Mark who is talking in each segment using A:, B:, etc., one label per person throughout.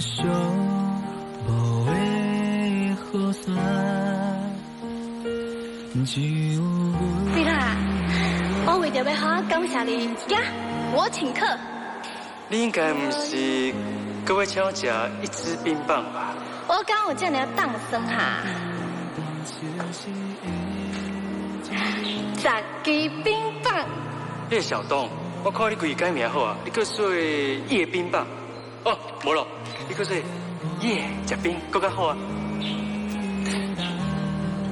A: 伤无话好散，只有阮。
B: 对啦，我为着要好好感谢你，呀，我请客。
C: 你应该不是各位请我吃一支冰棒吧？
B: 我刚有叫你要当生哈，10支冰棒。
C: 叶小东，我看你规改名好啊，你搁说叶冰棒。哦，无咯，你搁说叶食冰，搁较好啊。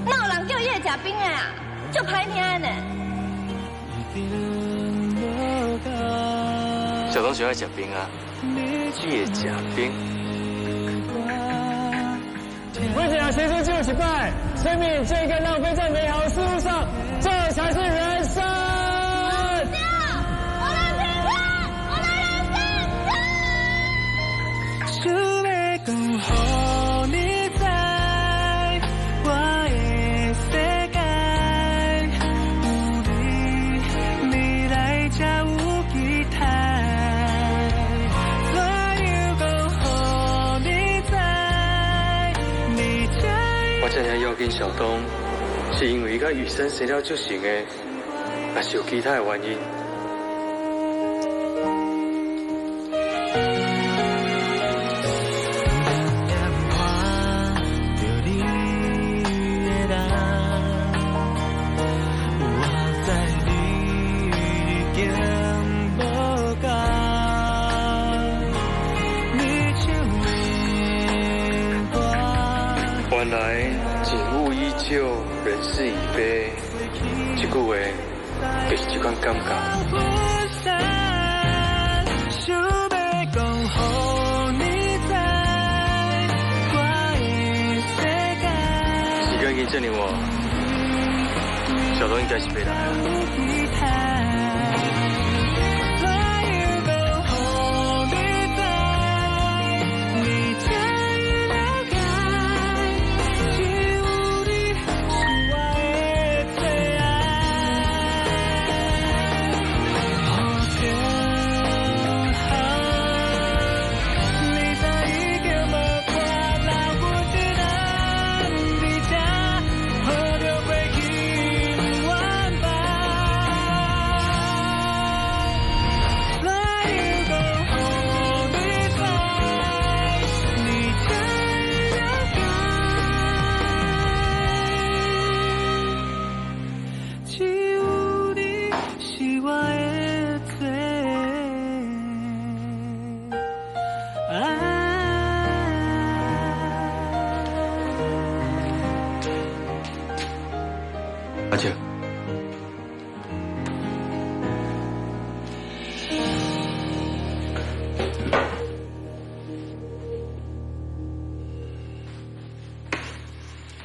B: 哪有人叫叶食冰的啊？就歹听的呢。
C: 小东喜欢吃冰啊，叶食冰。
D: 为着要学生就起拜，生命就应该浪费在美好的事物上，这才是人生。
B: 我来评判，我来人生。
A: 想要讲，予你知，我的世界有你，你来才有期待。所有讲，予你知，你才。
C: 我真正要紧小东，是因为伊甲雨生生了足成的，还是有其他的原因？原来景物依旧，人事已非，这句话就是这款感觉。时间已经证明我，小东应该是被来了。阿姐。